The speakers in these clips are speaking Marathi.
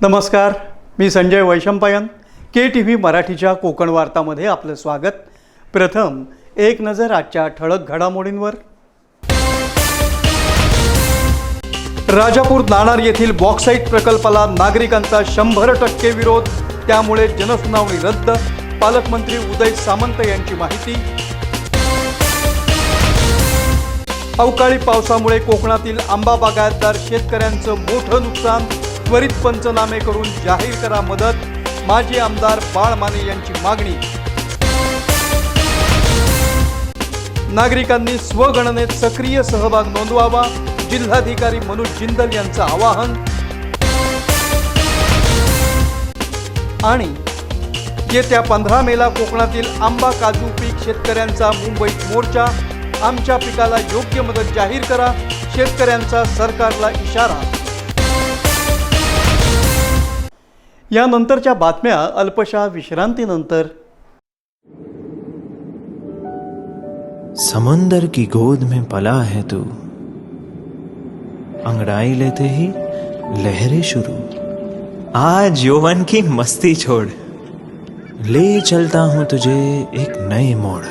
नमस्कार, मी संजय वैशंपायन. KTV मराठीच्या कोकण वार्तामध्ये आपलं स्वागत. प्रथम एक नजर आजच्या ठळक घडामोडींवर. राजापूर नाणार येथील बॉक्साईट प्रकल्पाला नागरिकांचा 100% विरोध, त्यामुळे जनसुनावणी रद्द. पालकमंत्री उदय सामंत यांची माहिती. अवकाळी पावसामुळे कोकणातील आंबा बागायतदार शेतकऱ्यांचं मोठं नुकसान. त्वरित पंचनामे करून जाहीर करा मदत. माजी आमदार बाळ माने यांची मागणी. नागरिकांनी स्वगणनेत सक्रिय सहभाग नोंदवावा, जिल्हाधिकारी मनोज जिंदल यांचं आवाहन. आणि येत्या 15 मेला कोकणातील आंबा काजू पीक शेतकऱ्यांचा मुंबईत मोर्चा. आमच्या पिकाला योग्य मदत जाहीर करा, शेतकऱ्यांचा सरकारला इशारा. यानंतरच्या बातम्या अल्पशा विश्रांतीनंतर. समुंदर की गोद में पला है तू, अंगड़ाई लेते ही लहरें शुरू. आज यौवन की मस्ती छोड़, ले चलता हूं तुझे एक नए मोड़.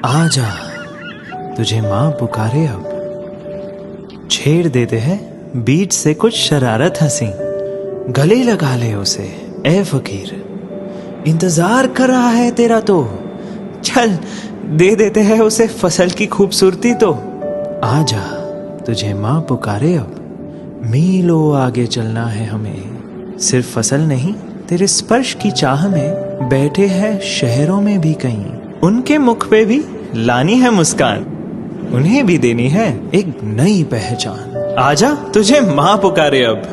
आजा तुझे माँ पुकारे अब, छेड़ देते हैं बीच से कुछ शरारत हंसी. गले लगा ले उसे ए फकीर, इंतजार कर रहा है तेरा तो. चल दे देते हैं उसे फसल की खूबसूरती तो. आजा तुझे माँ पुकारे अब, मीलों आगे चलना है हमें. सिर्फ फसल नहीं, तेरे स्पर्श की चाह में बैठे हैं शहरों में भी कहीं. उनके मुख पे भी लानी है मुस्कान, उन्हें भी देनी है एक नई पहचान. आजा तुझे माँ पुकारे अब.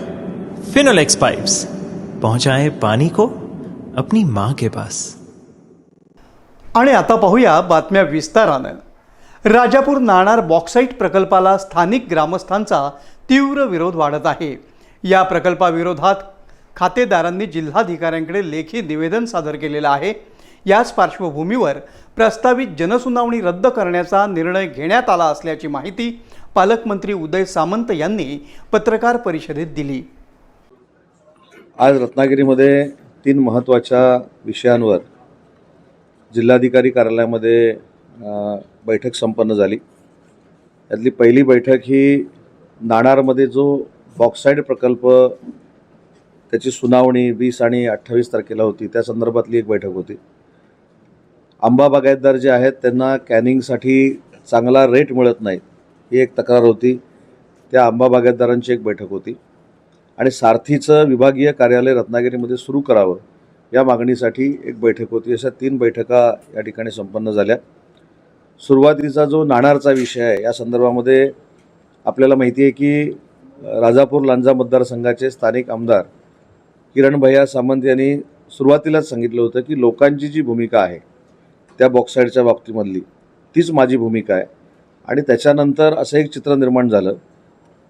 फिनोलेक्स पाइप्स पहुंचाए पानी को अपनी मां के पास. आणि आता पाहूया बातम्या विस्तारानं. राजापूर नाणार बॉक्साईट प्रकल्पाला स्थानिक ग्रामस्थांचा तीव्र विरोध वाढत आहे. या प्रकल्पाविरोधात खातेदारांनी जिल्हाधिकाऱ्यांकडे लेखी निवेदन सादर केलेलं आहे. याच पार्श्वभूमीवर प्रस्तावित जनसुनावणी रद्द करण्याचा निर्णय घेण्यात आला असल्याची माहिती पालकमंत्री उदय सामंत यांनी पत्रकार परिषदेत दिली. आज रत्नागिरीमध्ये 3 महत्त्वाच्या विषयांवर जिल्हाधिकारी कार्यालयामध्ये बैठक संपन्न झाली. यातली पहिली बैठक ही नाणारमध्ये जो बॉक्साईट प्रकल्प त्याची सुनावणी 20 आणि 28 तारखेला होती, त्या संदर्भातली एक बैठक होती. आंबा बागायतदार जे आहेत त्यांना कॅनिंगसाठी चांगला रेट मिळत नाही, ही एक तक्रार होती. त्या आंबा बागायतदारांची एक बैठक होती. आणि सारथीचं विभागीय कार्यालय रत्नागिरीमध्ये सुरू करावं या मागणीसाठी एक बैठक होती. अशा 3 बैठका या ठिकाणी संपन्न झाल्या. सुरुवातीचा जो नाणारचा विषय आहे, या संदर्भामध्ये आपल्याला माहिती आहे की राजापूर लांजा मतदारसंघाचे स्थानिक आमदार किरण भैया सामंत यांनी सुरुवातीलाच सांगितलं होतं की लोकांची जी भूमिका आहे त्या बॉक्साईडच्या बाबतीमधली तीच माझी भूमिका आहे. आणि त्याच्यानंतर असं एक चित्र निर्माण झालं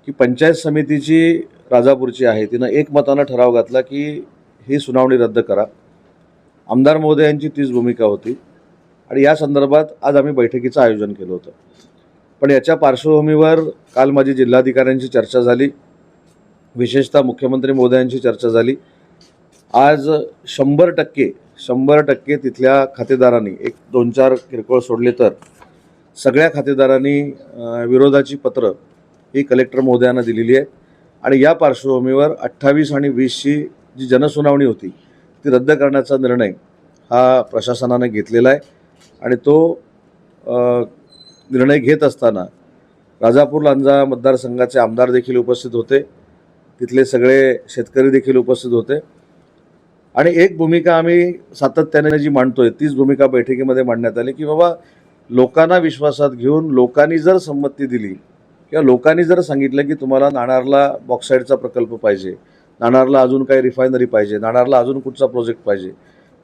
की पंचायत समितीची राजापूरची आहे, तिनं एकमतानं ठराव घातला की ही सुनावणी रद्द करा. आमदार महोदयांची तीच भूमिका होती. आणि या संदर्भात आज आम्ही बैठकीचं आयोजन केलं होतं. पण याच्या पार्श्वभूमीवर काल माझी जिल्हाधिकाऱ्यांची चर्चा झाली, विशेषतः मुख्यमंत्री महोदयांची चर्चा झाली. आज 100% तिथल्या खातेदारांनी, एक 2-4 किरकोळ सोडले तर सगळ्या खातेदारांनी विरोधाची पत्र ही कलेक्टर महोदयांना दिलेली आहे. आणि या पार्श्वभूमीवर 28 आणि 20ची जी जनसुनावणी होती ती रद्द करण्याचा निर्णय हा प्रशासनाने घेतलेला आहे. आणि तो निर्णय घेत असताना राजापूर लांजा मतदारसंघाचे आमदार देखील उपस्थित होते, तिथले सगळे शेतकरी देखील उपस्थित होते. आणि एक भूमिका आम्ही सातत्याने जी मांडतोय तीच भूमिका बैठकीमध्ये मांडण्यात आली की बाबा, लोकांना विश्वासात घेऊन लोकांनी जर संमती दिली किंवा लोकांनी जर सांगितलं की तुम्हाला नाणारला बॉक्साईडचा प्रकल्प पाहिजे, नाणारला अजून काही रिफायनरी पाहिजे, नाणारला अजून कुठचा प्रोजेक्ट पाहिजे,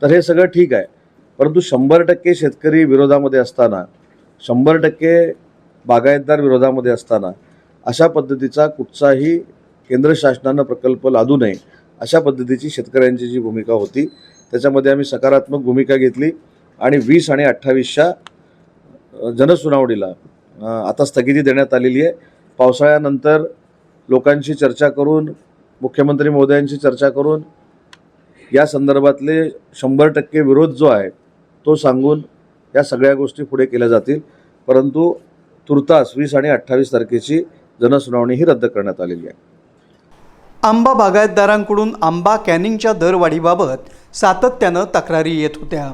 तर हे सगळं ठीक आहे. परंतु 100% शेतकरी विरोधामध्ये असताना, 100% बागायतदार विरोधामध्ये असताना अशा पद्धतीचा कुठचाही केंद्र शासनानं प्रकल्प लादू नये अशा पद्धतीची शेतकऱ्यांची जी भूमिका होती त्याच्यामध्ये आम्ही सकारात्मक भूमिका घेतली. आणि 20 आणि 28च्या जनसुनावणीला आता स्थगिती देण्यात आलेली आहे. पावसाळ्यानंतर लोकांशी चर्चा करून मुख्यमंत्री महोदयांशी चर्चा करून या संदर्भातले 100% विरोध जो आहे तो सांगून या सगळ्या गोष्टी पुढे केल्या जातील. परंतु तुर्तास 20 आणि 28 तारखेची जनसुनावणी ही रद्द करण्यात आलेली आहे. आंबा बागायतदारांकडून आंबा कॅनिंगच्या दरवाढीबाबत सातत्यानं तक्रारी येत होत्या.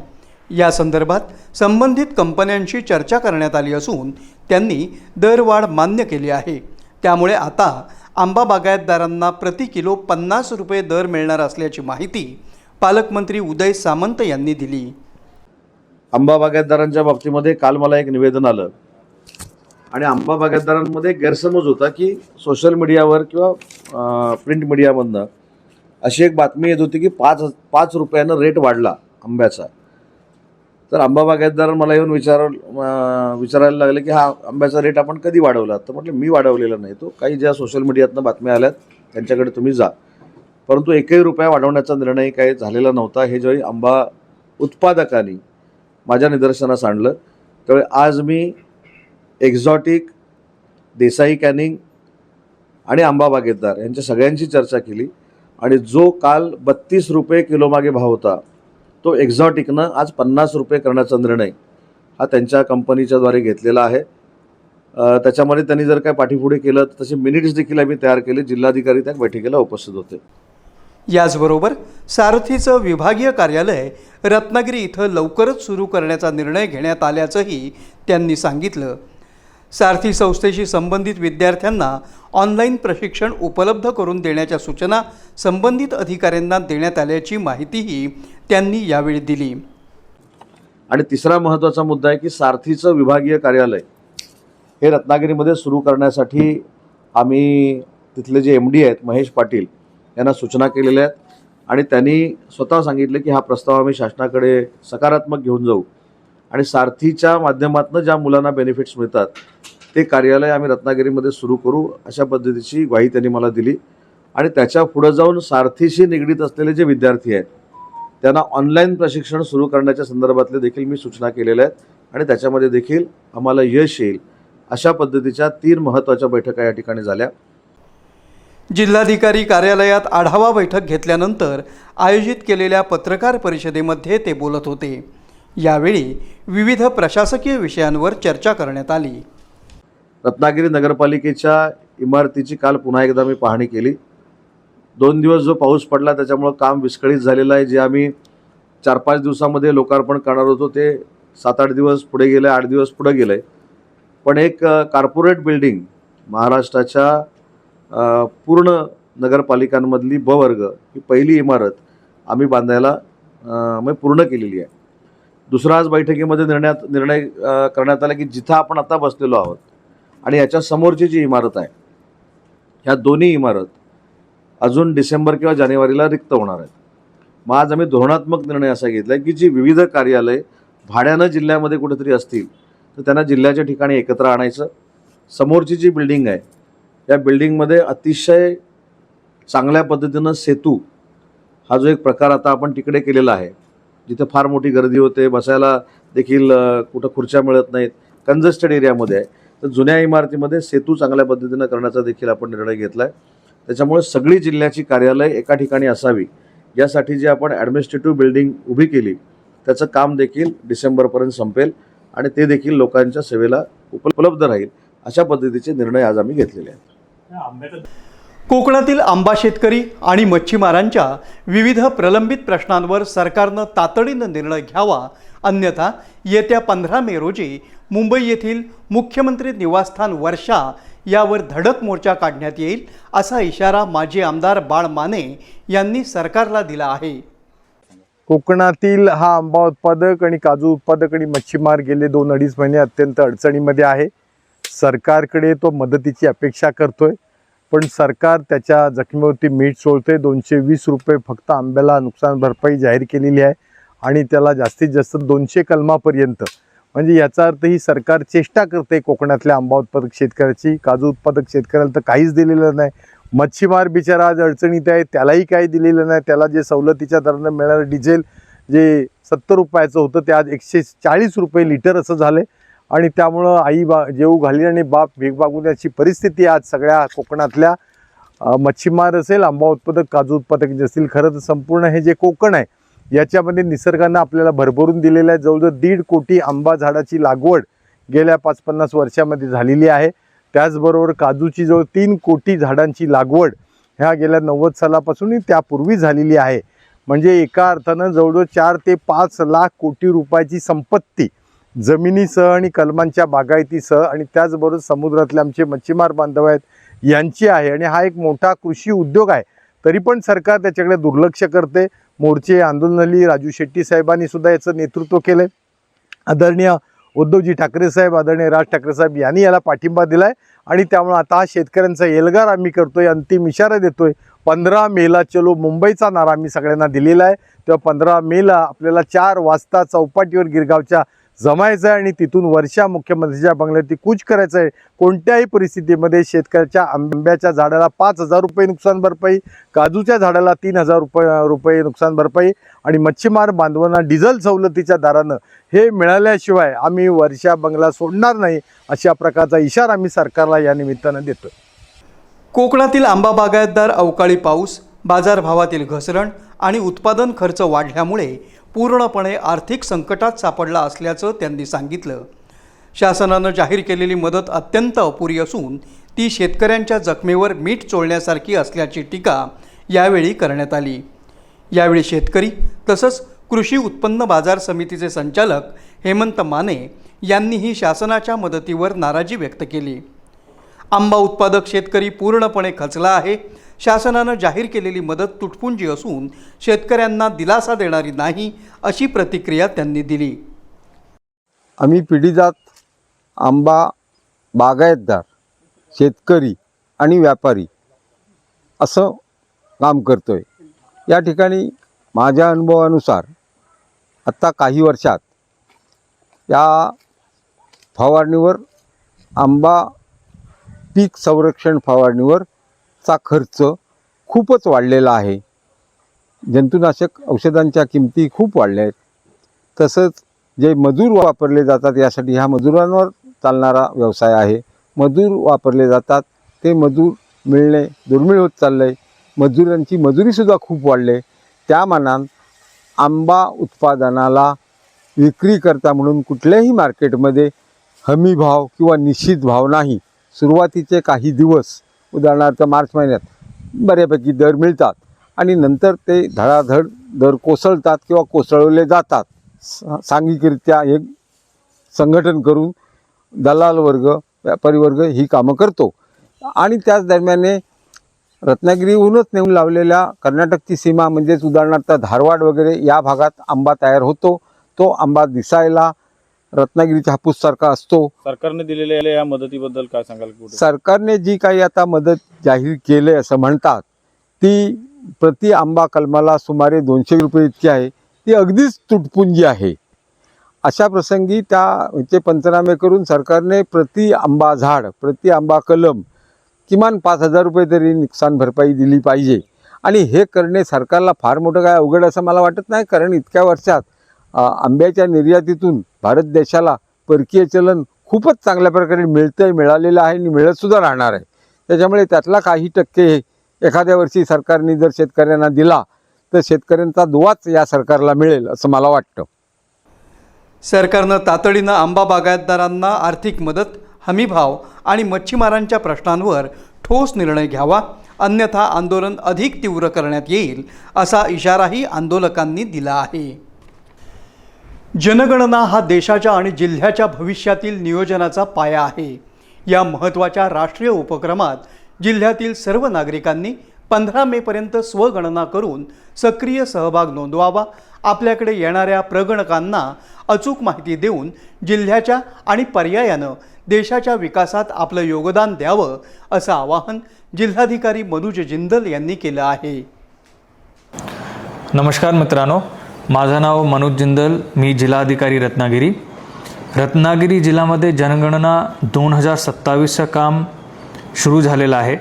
या संदर्भात संबंधित कंपन्यांशी चर्चा करण्यात आली असून त्यांनी दरवाढ मान्य केली आहे. त्यामुळे आता आंबा बागायतदारांना प्रति किलो 50 रुपये दर मिळणार असल्याची माहिती पालकमंत्री उदय सामंत यांनी दिली. आंबा बागायतदारांच्या बाबतीमध्ये काल मला एक निवेदन आलं आणि आंबा बागायतदारांमध्ये गैरसमज होता की सोशल मीडियावर किंवा प्रिंट मीडियामधनं अशी एक बातमी येत होती की 5 रुपयानं रेट वाढला आंब्याचा. तर आंबा बागायतदार मला येऊन विचारायला लागले की हा आंब्याचा रेट आपण कधी वाढवला. तर म्हटलं मी वाढवलेला नाही, तो काही ज्या सोशल मीडियातनं बातम्या आल्यात त्यांच्याकडे तुम्ही जा. परंतु 1 रुपया वाढवण्याचा निर्णय काही झालेला नव्हता. हे ज्यावेळी आंबा उत्पादकांनी माझ्या निदर्शनास आणलं त्यावेळी आज मी एक्झॉटिक, देसाई कॅनिंग आणि आंबा बागायतदार यांच्या सगळ्यांची चर्चा केली आणि जो काल 32 रुपये किलोमागे भाव होता तो एक्झॉटिकनं आज 50 रुपये करण्याचा निर्णय हा त्यांच्या कंपनीच्याद्वारे घेतलेला आहे. त्याच्यामध्ये त्यांनी जर काय पाठीपुढे केलं तर तसे मिनिट्स देखील आम्ही तयार केले. जिल्हाधिकारी त्या बैठकीला उपस्थित होते. याचबरोबर सारथीचं विभागीय कार्यालय रत्नागिरी इथं लवकरच सुरू करण्याचा निर्णय घेण्यात आल्याचंही त्यांनी सांगितलं. सारथी संस्थेशी संबंधित विद्यार्थ्यांना ऑनलाईन प्रशिक्षण उपलब्ध करून देण्याच्या सूचना संबंधित अधिकाऱ्यांना देण्यात आल्याची माहितीही त्यांनी यावेळी दिली. आणि तिसरा महत्त्वाचा मुद्दा आहे की सारथीचं विभागीय कार्यालय हे रत्नागिरीमध्ये सुरू करण्यासाठी आम्ही तिथले जे MD आहेत महेश पाटील यांना सूचना केलेल्या आहेत आणि त्यांनी स्वतः सांगितले की हा प्रस्ताव आम्ही शासनाकडे सकारात्मक घेऊन जाऊ आणि सारथीच्या माध्यमातून ज्या मुलांना बेनिफिट्स मिळतात ते कार्यालय आम्ही रत्नागिरीमध्ये सुरू करू अशा पद्धतीची ग्वाही त्यांनी मला दिली. आणि त्याच्या पुढे जाऊन सारथीशी निगडीत असलेले जे विद्यार्थी आहेत त्यांना ऑनलाईन प्रशिक्षण सुरू करण्याच्या संदर्भातले देखील मी सूचना केलेल्या आहेत आणि त्याच्यामध्ये देखील आम्हाला यश येईल. अशा पद्धतीच्या 3 महत्त्वाच्या बैठका या ठिकाणी झाल्या. जिल्हाधिकारी कार्यालयात आढावा बैठक घेतल्यानंतर आयोजित केलेल्या पत्रकार परिषदेमध्ये ते बोलत होते. यावेळी विविध प्रशासकीय विषयांवर चर्चा करण्यात आली. रत्नागिरी नगरपालिकेच्या इमारतीची काल पुन्हा एकदा मी पाहणी केली. 2 दिवस जो पाऊस पडला त्याच्यामुळं काम विस्कळीत झालेलं आहे. जे आम्ही 4-5 दिवसामध्ये लोकार्पण करणार होतो ते 7-8 दिवस पुढे गेलं आहे, 8 दिवस पुढे गेलं आहे. पण एक कॉर्पोरेट बिल्डिंग महाराष्ट्राच्या पूर्ण नगरपालिकांमधली ब वर्ग ही पहिली इमारत आम्ही बांधायला पूर्ण केलेली आहे. दुसरा आज बैठकीमध्ये निर्णय करण्यात आला की जिथं आपण आता बसलेलो आहोत आणि याच्या समोरची जी इमारत आहे ह्या दोन्ही इमारत अजून डिसेंबर किंवा जानेवारीला रिक्त होणार आहेत. मग आज आम्ही धोरणात्मक निर्णय असा घेतला आहे की जी विविध कार्यालय भाड्यानं जिल्ह्यामध्ये कुठेतरी असतील तर त्यांना जिल्ह्याच्या ठिकाणी एकत्र आणायचं. समोरची जी बिल्डिंग आहे या बिल्डिंगमध्ये अतिशय चांगल्या पद्धतीनं सेतू हा जो एक प्रकार आता आपण तिकडे केलेला आहे जिथे फार मोठी गर्दी होते, बसायला देखील कुठं खुर्च्या मिळत नाहीत, कंजेस्टेड एरियामध्ये आहे. तर जुन्या इमारतीमध्ये सेतू चांगल्या पद्धतीनं करण्याचा देखील आपण निर्णय घेतला आहे. त्याच्यामुळे सगळी जिल्ह्याची कार्यालय एका ठिकाणी असावी यासाठी जी आपण ॲडमिनिस्ट्रेटिव्ह बिल्डिंग उभी केली त्याचं काम देखील डिसेंबरपर्यंत संपेल आणि ते देखील लोकांच्या सेवेला उपलब्ध राहील अशा पद्धतीचे निर्णय आज आम्ही घेतलेले आहेत. कोकणातील आंबा शेतकरी आणि मच्छीमारांच्या विविध प्रलंबित प्रश्नांवर सरकारनं तातडीनं निर्णय घ्यावा, अन्यथा येत्या 15 मे रोजी मुंबई येथील मुख्यमंत्री निवासस्थान वर्षा यावर धडक मोर्चा काढण्यात येईल असा इशारा माजी आमदार बाळ माने यांनी सरकारला दिला आहे. कोकणातील हा आंबा उत्पादक आणि काजू उत्पादक आणि मच्छीमार गेले 2-2.5 महिने अत्यंत अडचणीमध्ये आहे. सरकारकडे तो मदतीची अपेक्षा करतोय पण सरकार त्याच्या जखमेवरती मीठ सोडते. 220 रुपये फक्त आंब्याला नुकसान भरपाई जाहीर केलेली आहे आणि त्याला जास्तीत जास्त 200 कलमापर्यंत, म्हणजे याचा अर्थ ही सरकार चेष्टा करते कोकणातल्या आंबा उत्पादक शेतकऱ्याची. काजू उत्पादक शेतकऱ्याला तर काहीच दिलेलं नाही. मच्छीमार बिचारा आज अडचणीत आहे, त्यालाही काही दिलेलं नाही. त्याला जे सवलतीच्या दरानं मिळणारं डिझेल जे 70 रुपयाचं होतं ते आज 140 रुपये लिटर असं झालं आणि त्यामुळं आई जेऊ घाली आणि बाप भीक मागून याची परिस्थिती आज सगळ्या कोकणातल्या मच्छीमार असेल, आंबा उत्पादक, काजू उत्पादक जे असतील, खरं तर संपूर्ण हे जे कोकण आहे याच्यामध्ये निसर्गानं आपल्याला भरभरून दिलेलं आहे. जवळजवळ 1.5 कोटी आंबा झाडाची लागवड गेल्या 50-50 वर्षामध्ये झालेली आहे. त्याचबरोबर काजूची जवळ 3 कोटी झाडांची लागवड ह्या गेल्या 90 सालापासून त्यापूर्वी झालेली आहे. म्हणजे एका अर्थानं जवळजवळ 4 ते 5 लाख कोटी रुपयाची संपत्ती जमिनीसह आणि कलमांच्या बागायतीसह आणि त्याचबरोबर समुद्रातले आमचे मच्छीमार बांधव आहेत यांची आहे. आणि हा एक मोठा कृषी उद्योग आहे. तरी पण सरकार त्याच्याकडे दुर्लक्ष करते. मोर्चे, आंदोलनाली राजू शेट्टी साहेबांनी सुद्धा याचं नेतृत्व केलं. आदरणीय उद्धवजी ठाकरे साहेब, आदरणीय राज ठाकरे साहेब यांनी याला पाठिंबा दिला आहे. आणि त्यामुळे आता हा शेतकऱ्यांचा एल्गार आम्ही करतोय, अंतिम इशारा देतोय. 15 मेला चलो मुंबईचा नारा आम्ही सगळ्यांना दिलेला आहे. तेव्हा 15 मेला आपल्याला 4 वाजता चौपाटीवर गिरगावच्या जमायचं आहे आणि तिथून वर्षा मुख्यमंत्र्यांच्या बंगल्यावरती कूच करायचं आहे. कोणत्याही परिस्थितीमध्ये शेतकऱ्याच्या आंब्याच्या झाडाला 5,000 रुपये नुकसान भरपाई, काजूच्या झाडाला 3,000 रुपये नुकसान भरपाई आणि मच्छीमार बांधवांना डिझेल सवलतीच्या दरानं हे मिळाल्याशिवाय आम्ही वर्षा बंगला सोडणार नाही, अशा प्रकारचा इशारा आम्ही सरकारला या निमित्तानं देतो. कोकणातील आंबा बागायतदार अवकाळी पाऊस, बाजारभावातील घसरण आणि उत्पादन खर्च वाढल्यामुळे पूर्णपणे आर्थिक संकटात सापडला असल्याचं त्यांनी सांगितलं. शासनानं जाहीर केलेली मदत अत्यंत अपुरी असून ती शेतकऱ्यांच्या जखमेवर मीठ चोळण्यासारखी असल्याची टीका यावेळी करण्यात आली. यावेळी शेतकरी तसंच कृषी उत्पन्न बाजार समितीचे संचालक हेमंत माने यांनीही शासनाच्या मदतीवर नाराजी व्यक्त केली. आंबा उत्पादक शेतकरी पूर्णपणे खचला आहे. शासनानं जाहीर केलेली मदत तुटपुंजी असून शेतकऱ्यांना दिलासा देणारी नाही, अशी प्रतिक्रिया त्यांनी दिली. आम्ही पिढीजात आंबा बागायतदार, शेतकरी आणि व्यापारी असं काम करतोय. या ठिकाणी माझ्या अनुभवानुसार आत्ता काही वर्षात या फवारणीवर आंबा पीक संरक्षण फवारणीवरचा खर्च खूपच वाढलेला आहे. जंतुनाशक औषधांच्या किमती खूप वाढल्या आहेत. तसंच जे मजूर वापरले जातात, यासाठी ह्या मजुरांवर चालणारा व्यवसाय आहे. मजूर वापरले जातात, ते मजूर मिळणे दुर्मिळ होत चाललं आहे. मजुरांची मजुरीसुद्धा खूप वाढले. त्या मानानं आंबा उत्पादनाला विक्री करता म्हणून कुठल्याही मार्केटमध्ये हमी भाव किंवा निश्चित भाव नाही. सुरुवातीचे काही दिवस, उदाहरणार्थ मार्च महिन्यात बऱ्यापैकी दर मिळतात आणि नंतर ते धडाधड दर कोसळतात किंवा कोसळवले जातात. सांघिकरित्या एक संघटन करून दलाल वर्ग, व्यापारी वर्ग ही कामं करतो. आणि त्याच दरम्याने रत्नागिरीहूनच नेऊन लावलेल्या कर्नाटकची सीमा, म्हणजेच उदाहरणार्थ धारवाड वगैरे या भागात आंबा तयार होतो. तो आंबा दिसायला रत्नागिरीच्या हापूससारखा असतो. सरकारने दिलेल्या या मदतीबद्दल काय सांगाल? सरकारने जी काही आता मदत जाहीर केले असं म्हणतात, ती प्रति आंबा कलमाला सुमारे 200 रुपये इतकी आहे. ती अगदीच तुटपुंजी आहे. अशा प्रसंगी त्याचे पंचनामे करून सरकारने प्रति आंबा झाड, प्रति आंबा कलम किमान 5,000 रुपये तरी नुकसान भरपाई दिली पाहिजे. आणि हे करणे सरकारला फार मोठं काय अवघड असं मला वाटत नाही, कारण इतक्या वर्षात आंब्याच्या निर्यातीतून भारत देशाला परकीय चलन खूपच चांगल्या प्रकारे मिळालेलं आहे आणि मिळतसुद्धा राहणार आहे. त्याच्यामुळे त्यातला काही टक्के एखाद्या वर्षी सरकारने जर शेतकऱ्यांना दिला तर शेतकऱ्यांचा दुवाच या सरकारला मिळेल असं मला वाटतं. सरकारनं तातडीनं आंबा बागायतदारांना आर्थिक मदत, हमीभाव आणि मच्छीमारांच्या प्रश्नांवर ठोस निर्णय घ्यावा, अन्यथा आंदोलन अधिक तीव्र करण्यात येईल, असा इशाराही आंदोलकांनी दिला आहे. जनगणना हा देशाच्या आणि जिल्ह्याच्या भविष्यातील नियोजनाचा पाया आहे. या महत्त्वाच्या राष्ट्रीय उपक्रमात जिल्ह्यातील सर्व नागरिकांनी 15 मेपर्यंत स्वगणना करून सक्रिय सहभाग नोंदवावा. आपल्याकडे येणाऱ्या प्रगणकांना अचूक माहिती देऊन जिल्ह्याच्या आणि पर्यायानं देशाच्या विकासात आपलं योगदान द्यावं, असं आवाहन जिल्हाधिकारी मनोज जिंदल यांनी केलं आहे. नमस्कार मित्रांनो, माझं नाव मनोज जिंदल, मी जिल्हाधिकारी रत्नागिरी जिल्ह्यामध्ये जनगणना 2027चं काम सुरू झालेलं आहे.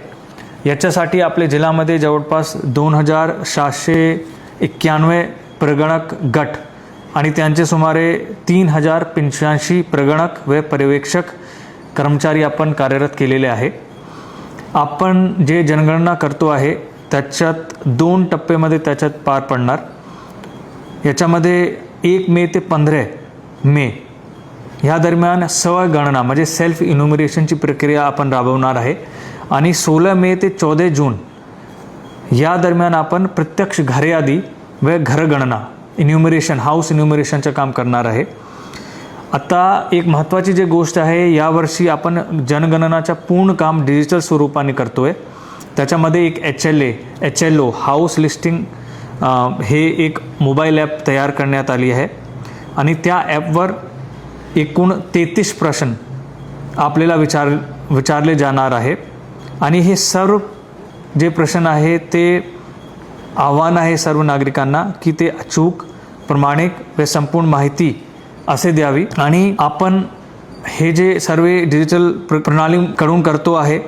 याच्यासाठी आपल्या जिल्ह्यामध्ये जवळपास 2,791 प्रगणक गट आणि त्यांचे सुमारे 3,085 प्रगणक व पर्यवेक्षक कर्मचारी आपण कार्यरत केलेले आहे. आपण जे जनगणना करतो आहे त्याच्यात 2 टप्प्यामध्ये त्याच्यात पार पडणार. याच्यामध्ये 1 मे ते 15 मे ह्या दरम्यान स्वगणना म्हणजे सेल्फ इन्युमरेशनची प्रक्रिया आपण राबवणार आहे आणि 16 मे ते 14 जून या दरम्यान आपण प्रत्यक्ष घरयादी व घरगणना इन्युमरेशन हाऊस इन्युमरेशनचं काम करणार आहे. आता एक महत्त्वाची जी गोष्ट आहे, यावर्षी आपण जनगणनाचं पूर्ण काम डिजिटल स्वरूपाने करतो आहे. त्याच्यामध्ये एक HLO हाऊस लिस्टिंग हे एक मोबाईल ॲप तयार करण्यात आली आहे आणि त्या ॲपवर एकूण 33 प्रश्न आपल्याला विचारले जाणार आहे आणि हे सर्व जे प्रश्न आहे ते आव्हान आहे सर्व नागरिकांना की ते अचूक, प्रामाणिक व संपूर्ण माहिती असे द्यावी. आणि आपण हे जे सर्व डिजिटल प्रणालीकडून करतो आहे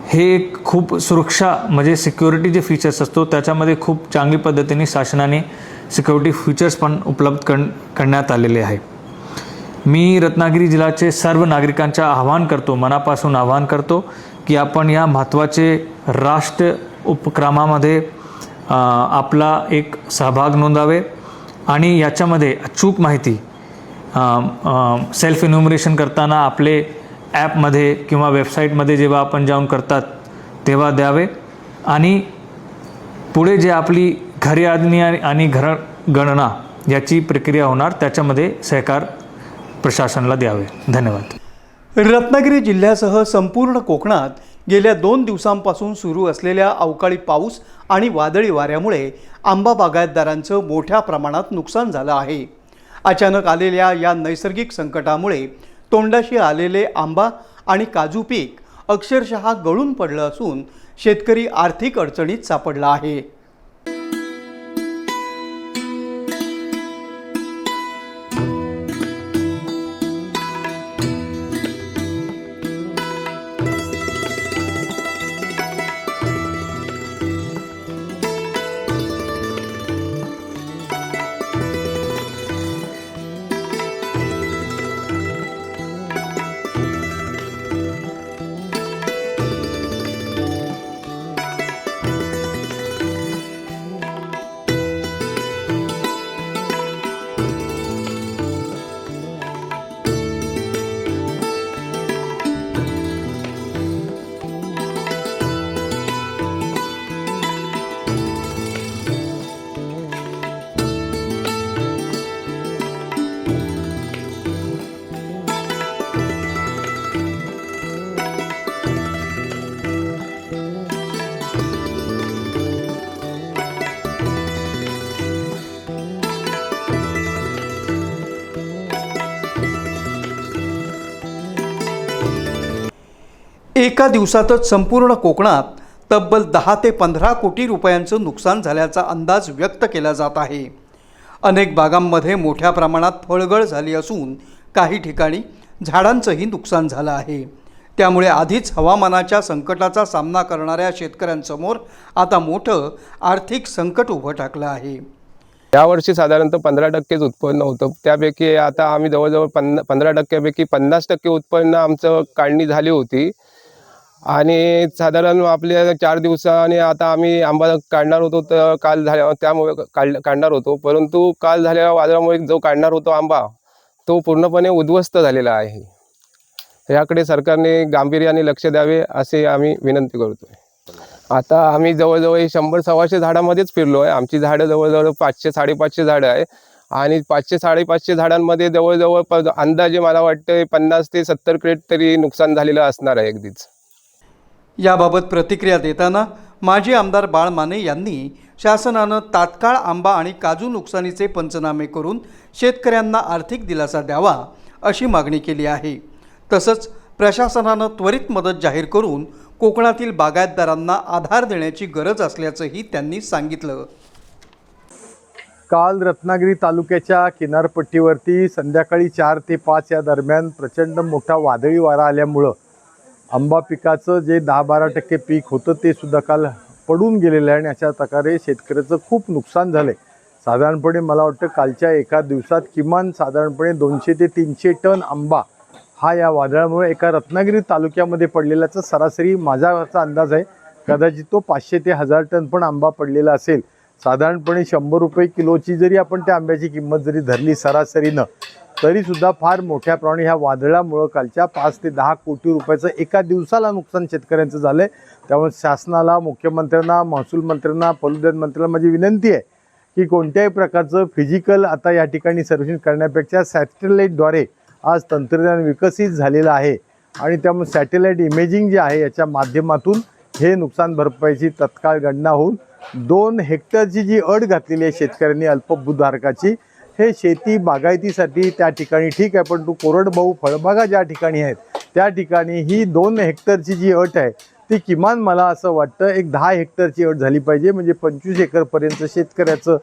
हे एक खूप सुरक्षा म्हणजे सिक्युरिटी जे फीचर्स असतो त्याच्यामध्ये खूप चांगली पद्धतीने शासनाने सिक्युरिटी फीचर्स पण उपलब्ध करण्यात आलेले आहे. मी रत्नागिरी जिल्ह्याचे सर्व नागरिकांचा मनापासून आवाहन करतो की आपण या महत्त्वाचे राष्ट्र उपक्रमामध्ये आपला एक सहभाग नोंदवावे आणि याच्यामध्ये अचूक माहिती सेल्फ इन्युमरेशन करताना आपले ॲपमध्ये किंवा वेबसाईटमध्ये जेव्हा आपण जाऊन करतात तेव्हा द्यावे आणि पुढे जे आपली घरयादी आणि घरगणना याची प्रक्रिया होणार त्याच्यामध्ये सहकार प्रशासनाला द्यावे. धन्यवाद. रत्नागिरी जिल्ह्यासह संपूर्ण कोकणात गेल्या 2 दिवसांपासून सुरू असलेल्या अवकाळी पाऊस आणि वादळी वाऱ्यामुळे आंबा बागायतदारांचं मोठ्या प्रमाणात नुकसान झालं आहे. अचानक आलेल्या या नैसर्गिक संकटामुळे तोंडाशी आलेले आंबा आणि काजू पीक अक्षरशः गळून पडलं असून शेतकरी आर्थिक अडचणीत सापडला आहे. एका दिवसातच संपूर्ण कोकणात तब्बल 10 ते 15 कोटी रुपयांचं नुकसान झाल्याचा अंदाज व्यक्त केला जात आहे. अनेक बागांमध्ये मोठ्या प्रमाणात फळगळ झाली असून काही ठिकाणी झाडांचंही नुकसान झालं आहे. त्यामुळे आधीच हवामानाच्या संकटाचा सामना करणाऱ्या शेतकऱ्यांसमोर आता मोठं आर्थिक संकट उभं टाकलं आहे. यावर्षी साधारणतः 15% उत्पन्न होतं. त्यापैकी आता आम्ही जवळजवळ 15%पैकी 50% उत्पन्न आमचं काढणी झाली होती आणि साधारण आपल्या 4 दिवसांनी आता आम्ही आंबा काढणार होतो. तर काल झाल्या त्यामुळे काढणार होतो, परंतु काल झालेल्या वादळामुळे जो काढणार होतो आंबा तो पूर्णपणे उद्ध्वस्त झालेला आहे. याकडे सरकारने गांभीर्याने लक्ष द्यावे असे आम्ही विनंती करतोय. आता आम्ही जवळजवळ 100-125 झाडांमध्येच फिरलो आहे. आमची झाडं जवळजवळ 500-550 झाडं आहे आणि 500-550 झाडांमध्ये जवळजवळ अंदाजे मला वाटतं 50 ते 70 क्रेट तरी नुकसान झालेलं असणार आहे अगदीच. याबाबत प्रतिक्रिया देताना माजी आमदार बाळ माने यांनी शासनानं तात्काळ आंबा आणि काजू नुकसानीचे पंचनामे करून शेतकऱ्यांना आर्थिक दिलासा द्यावा अशी मागणी केली आहे. तसंच प्रशासनानं त्वरित मदत जाहीर करून कोकणातील बागायतदारांना आधार देण्याची गरज असल्याचंही त्यांनी सांगितलं. काल रत्नागिरी तालुक्याच्या किनारपट्टीवरती संध्याकाळी 4 ते 5 या दरम्यान प्रचंड मोठा वादळी वारा आल्यामुळं आंबा पिकाचं जे 10-12% पीक होतं ते सुद्धा काल पडून गेलेलं आहे आणि अशा प्रकारे शेतकऱ्याचं खूप नुकसान झालं आहे. साधारणपणे मला वाटतं कालच्या एका दिवसात किमान साधारणपणे 200 ते 300 टन आंबा हा या वादळामुळे एका रत्नागिरी तालुक्यामध्ये पडलेल्याचा सरासरी माझा अंदाज आहे कदाचित तो 500 ते 1000 टन पण आंबा पडलेला असेल. साधारणपणे 100 रुपये किलोची जरी आपण त्या आंब्याची किंमत जरी धरली सरासरीनं तरीसुद्धा फार मोठ्या प्रमाणात ह्या वादळामुळं कालच्या 5 ते 10 कोटी रुपयाचं एका दिवसाला नुकसान शेतकऱ्यांचं झालं आहे. त्यामुळे शासनाला, मुख्यमंत्र्यांना, महसूल मंत्र्यांना, पशुधन मंत्र्यांना माझी विनंती आहे की कोणत्याही प्रकारचं फिजिकल आता या ठिकाणी सर्व्हिसिंग करण्यापेक्षा सॅटेलाईटद्वारे आज तंत्रज्ञान विकसित झालेलं आहे आणि त्यामुळे सॅटेलाईट इमेजिंग जे आहे याच्या माध्यमातून हे नुकसान भरपाईची तत्काळ गणना होऊन 2 हेक्टरची जी अट घातलेली आहे शेतकऱ्यांनी अल्पभूधारकाची, हे शेती बागायतीसाठी त्या ठिकाणी ठीक आहे, पण कोरडवाहू फळबागा ज्या ठिकाणी आहेत त्या ठिकाणी ही 2 हेक्टरची जी अट आहे ती किमान मला असं वाटतं एक 10 हेक्टरची अट झाली पाहिजे. म्हणजे 25 एकरपर्यंत शेतकऱ्याचं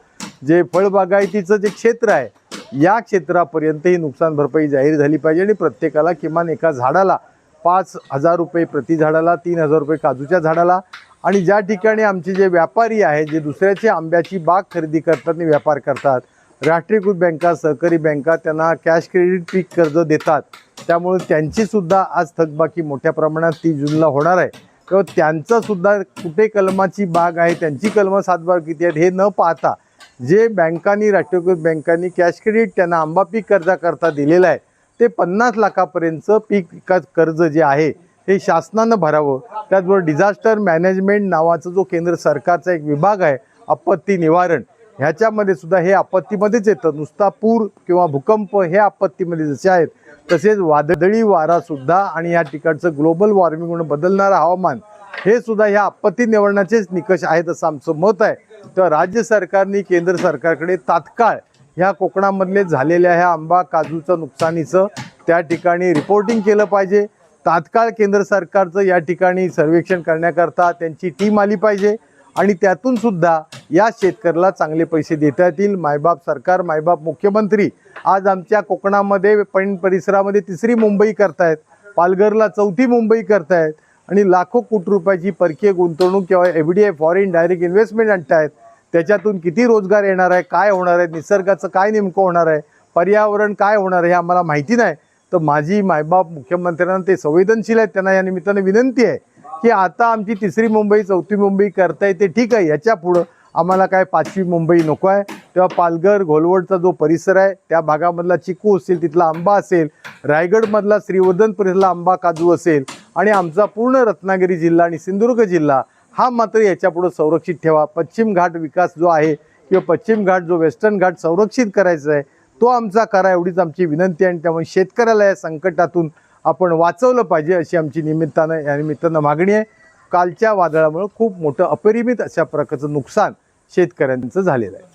जे फळबागायतीचं जे क्षेत्र आहे या क्षेत्रापर्यंत ही नुकसान भरपाई जाहीर झाली पाहिजे आणि प्रत्येकाला किमान एका झाडाला 5,000 रुपये प्रति झाडाला, 3,000 रुपये काजूच्या झाडाला. आणि ज्या ठिकाणी आमचे जे व्यापारी आहेत जे दुसऱ्याची आंब्याची बाग खरेदी करतात आणि व्यापार करतात, राष्ट्रीयकृत बँका, सहकारी बँका त्यांना कॅश क्रेडिट पीक कर्ज देतात. त्यामुळे त्यांचीसुद्धा आज थकबाकी मोठ्या प्रमाणात 30 जूनला होणार आहे. किंवा त्यांचंसुद्धा कुठे कलमाची बाग आहे, त्यांची कलमं सातबार किती आहेत हे न पाहता जे बँकांनी, राष्ट्रीयकृत बँकांनी कॅश क्रेडिट त्यांना आंबा पीक कर्जाकरता दिलेलं आहे ते 50 लाखापर्यंतचं पीक कर्ज जे आहे हे शासनानं भरावं. त्याचबरोबर डिझास्टर मॅनेजमेंट नावाचा जो केंद्र सरकारचा एक विभाग आहे आपत्ती निवारण, ह्याच्यामध्ये सुद्धा हे आपत्तीमध्येच येतं. नुसता पूर किंवा भूकंप हे आपत्तीमध्ये जसे आहेत तसेच वादळी वारासुद्धा आणि या ठिकाणचं ग्लोबल वॉर्मिंगमुळे बदलणारं हवामान हे सुद्धा ह्या आपत्ती निवारणाचेच निकष आहेत असं आमचं मत आहे. तर राज्य सरकारने केंद्र सरकारकडे तात्काळ ह्या कोकणामधले झालेल्या ह्या आंबा काजूचं नुकसानीचं त्या ठिकाणी रिपोर्टिंग केलं पाहिजे. तात्काळ केंद्र सरकारचं या ठिकाणी सर्वेक्षण करण्याकरता त्यांची टीम आली पाहिजे आणि त्यातून सुद्धा या शेतकऱ्याला चांगले पैसे देता येतील. मायबाप सरकार, मायबाप मुख्यमंत्री आज आमच्या कोकणामध्ये परिसरामध्ये 3री मुंबई करतायत, पालघरला 4थी मुंबई करतायत आणि लाखो कोटी रुपयाची परकीय गुंतवणूक किंवा FDI फॉरेन डायरेक्ट इन्व्हेस्टमेंट आणतायत. त्याच्यातून किती रोजगार येणार आहे, काय होणार आहे, निसर्गाचं काय नेमकं होणार आहे, पर्यावरण काय होणार आहे हे आम्हाला माहिती नाही. तर माझी मायबाप मुख्यमंत्र्यांना ते संवेदनशील आहेत, त्यांना या निमित्तानं विनंती आहे की आता आमची 3री मुंबई 4थी मुंबई करता येते ठीक आहे, याच्या पुढं आम्हाला काय 5वी मुंबई नको आहे. तेव्हा पालघर, घोलवडचा जो परिसर आहे त्या भागामधला चिकू असेल, तिथला आंबा असेल, रायगडमधला श्रीवर्धन परिसरला आंबा काजू असेल आणि आमचा पूर्ण रत्नागिरी जिल्हा आणि सिंधुदुर्ग जिल्हा हा मात्र याच्या पुढे संरक्षित ठेवा. पश्चिम घाट विकास जो आहे किंवा पश्चिम घाट जो वेस्टर्न घाट संरक्षित करायचा आहे तो आमचा करा, एवढीच आमची विनंती आहे. आणि त्यामुळे शेतकऱ्याला या संकटातून आपण वाचवलं पाहिजे अशी आमची या निमित्तानं मागणी आहे. कालच्या वादळामुळे खूप मोठं अपरिमित अशा प्रकारचं नुकसान शेतकऱ्यांचं झालेलं आहे.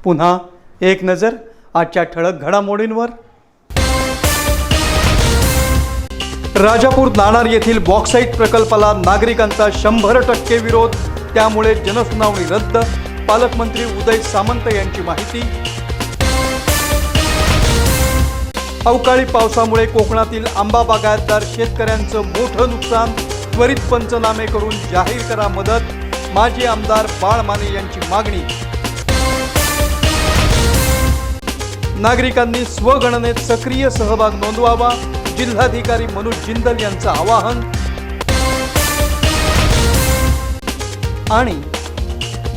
पुन्हा एक नजर आजच्या ठळक घडामोडींवर. राजापूर नाणार येथील बॉक्साईट प्रकल्पाला नागरिकांचा 100% विरोध, त्यामुळे जनसुनावणी रद्द. पालकमंत्री उदय सामंत यांची माहिती. अवकाळी पावसामुळे कोकणातील आंबा बागायतदार शेतकऱ्यांचं मोठं नुकसान, त्वरित पंचनामे करून जाहीर करा मदत. माजी आमदार बाळ माने यांची मागणी. नागरिकांनी स्वगणनेत सक्रिय सहभाग नोंदवावा, जिल्हाधिकारी मनोज जिंदल यांचं आवाहन. आणि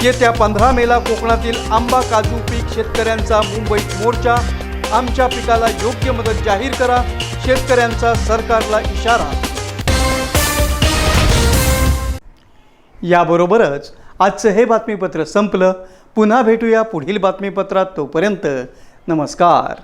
येत्या 15 मेला कोकणातील आंबा काजू पीक शेतकऱ्यांचा मुंबईत मोर्चा. आमच्या पिकाला योग्य मदत जाहीर करा, शेतकऱ्यांचा सरकारला इशारा. याबरोबरच आजचं हे बातमीपत्र संपलं. पुन्हा भेटूया पुढील बातमीपत्रात. तोपर्यंत नमस्कार.